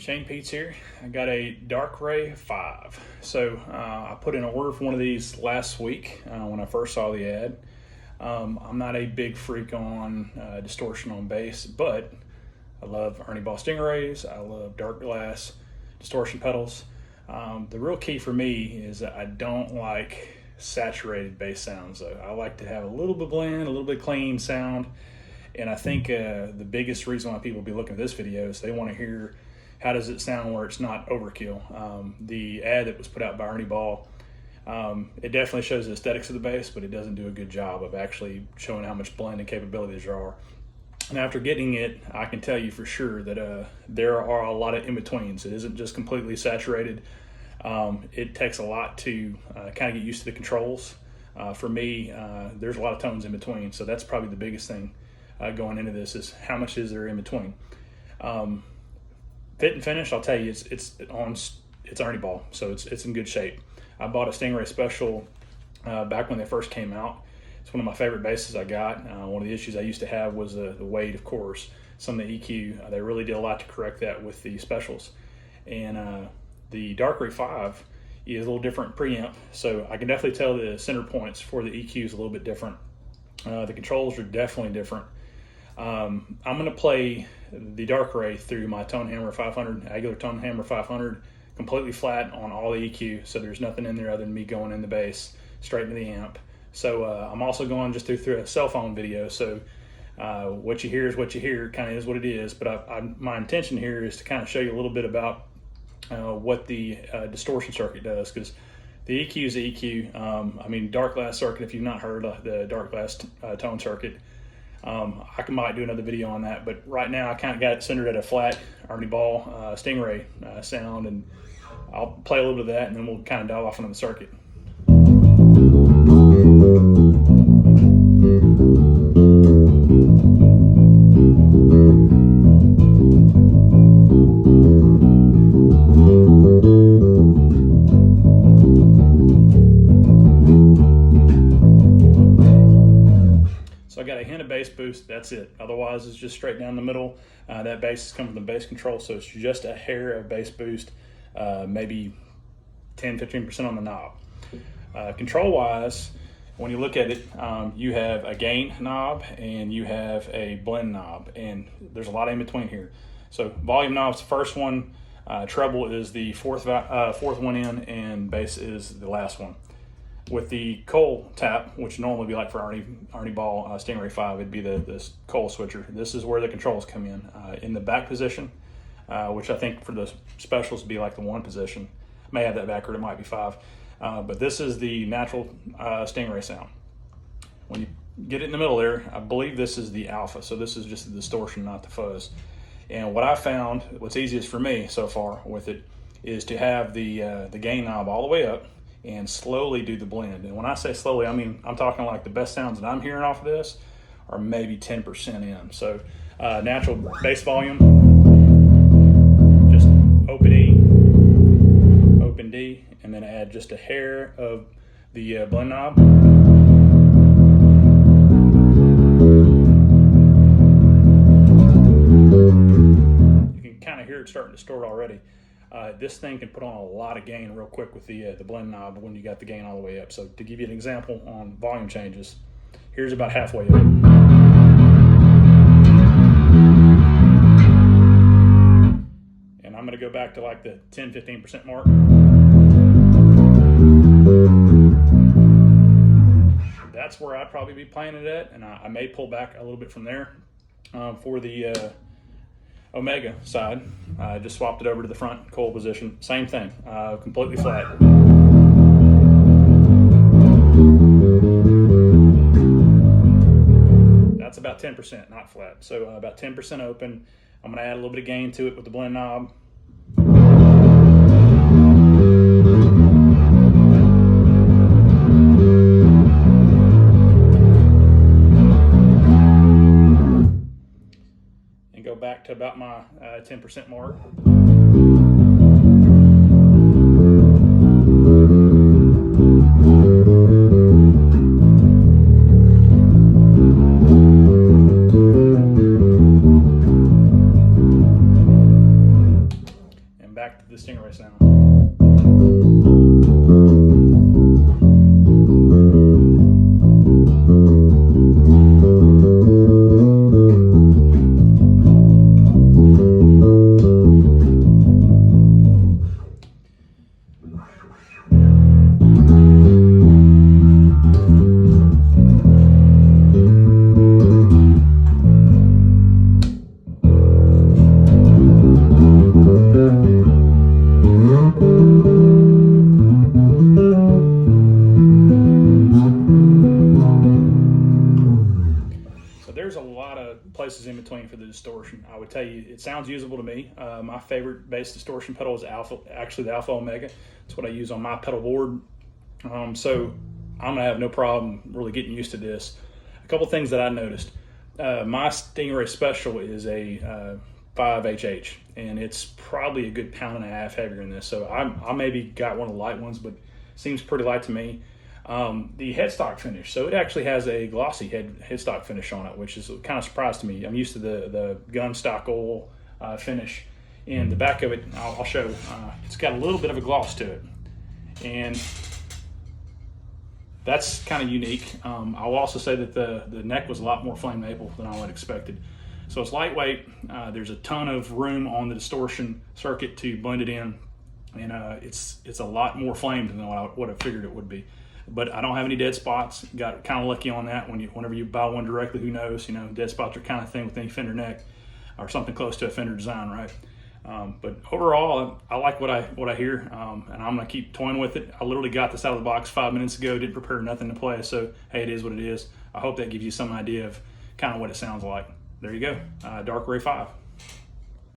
Shane Pete's here. I got a Darkray 5. So I put in an order for one of these last week when I first saw the ad. I'm not a big freak on distortion on bass, but I love Ernie Stingrays. I love dark glass distortion pedals. The real key for me is that I don't like saturated bass sounds. I like to have a little bit blend, a little bit clean sound. And I think the biggest reason why people will be looking at this video is they want to hear how does it sound where it's not overkill. The ad that was put out by Ernie Ball, it definitely shows the aesthetics of the bass, but it doesn't do a good job of actually showing how much blend and capabilities there are. And after getting it, I can tell you for sure that there are a lot of in-betweens. It isn't just completely saturated. It takes a lot to kind of get used to the controls. For me, there's a lot of tones in between, so that's probably the biggest thing going into this is how much is there in between. Fit and finish, I'll tell you, it's Ernie Ball, so it's in good shape. I bought a Stingray Special back when they first came out. It's one of my favorite basses I got. One of the issues I used to have was the weight, of course. Some of the EQ, they really did a lot to correct that with the Specials. And the Darkray 5 is a little different preamp, so I can definitely tell the center points for the EQ is a little bit different. The controls are definitely different. I'm going to play the Darkray through my Tone Hammer 500, Angular Tone Hammer 500, completely flat on all the EQ, so there's nothing in there other than me going in the bass, straight into the amp. So I'm also going just through a cell phone video, so what you hear is what you hear, kind of is what it is, but my intention here is to kind of show you a little bit about what the distortion circuit does, because the EQ is the EQ. I mean, dark glass circuit, if you've not heard of the dark glass tone circuit, I might do another video on that, but right now I kind of got it centered at a flat Ernie Ball Stingray sound, and I'll play a little bit of that and then we'll kind of dial off into the circuit. So I got a hint of bass boost, that's it. Otherwise it's just straight down the middle. That bass is coming from the bass control, so it's just a hair of bass boost, maybe 10-15% on the knob. Control wise, when you look at it, you have a gain knob and you have a blend knob, and there's a lot in between here. So volume knob's the first one, treble is the fourth one in, and bass is the last one. With the coal tap, which normally be like for Ernie Ball Stingray 5, it'd be this coal switcher. This is where the controls come in the back position, which I think for the Specials would be like the 1 position. May have that backward, it might be 5. But this is the natural Stingray sound. When you get it in the middle there, I believe this is the alpha, so this is just the distortion, not the fuzz. And what I found, what's easiest for me so far with it, is to have the gain knob all the way up and slowly do the blend. And when I say slowly, I mean, I'm talking like the best sounds that I'm hearing off of this are maybe 10% in. So natural bass volume, just open E, open D, and then add just a hair of the blend knob. You can kind of hear it starting to distort already. This thing can put on a lot of gain real quick with the blend knob when you got the gain all the way up. So to give you an example on volume changes, here's about halfway up. And I'm going to go back to like the 10-15% mark. That's where I'd probably be playing it at, and I may pull back a little bit from there. For the Omega side, I just swapped it over to the front coil position. Same thing, completely flat. That's about 10%, not flat. So about 10% open. I'm going to add a little bit of gain to it with the blend knob. Go back to about my 10% mark. the Stingray sound. There's a lot of places in between for the distortion. I would tell you, it sounds usable to me. My favorite bass distortion pedal is actually the Alpha Omega. It's what I use on my pedal board. So I'm gonna have no problem really getting used to this. A couple things that I noticed. My Stingray Special is a 5HH, and it's probably a good pound and a half heavier than this. So I maybe got one of the light ones, but seems pretty light to me. The headstock finish, so it actually has a glossy headstock finish on it, which is kind of a surprise to me. I'm used to the gun stock oil finish. In the back of it, I'll show, it's got a little bit of a gloss to it, and that's kind of unique. I'll also say that the neck was a lot more flame maple than I would have expected. So it's lightweight. There's a ton of room on the distortion circuit to blend it in, and it's a lot more flamed than what I would have figured it would be. But I don't have any dead spots. Got kind of lucky on that. Whenever you buy one directly, who knows? You know, dead spots are kind of thing with any Fender neck or something close to a Fender design, right? But overall, I like what I hear, and I'm gonna keep toying with it. I literally got this out of the box 5 minutes ago. Didn't prepare nothing to play, so hey, it is what it is. I hope that gives you some idea of kind of what it sounds like. There you go, Darkray 5.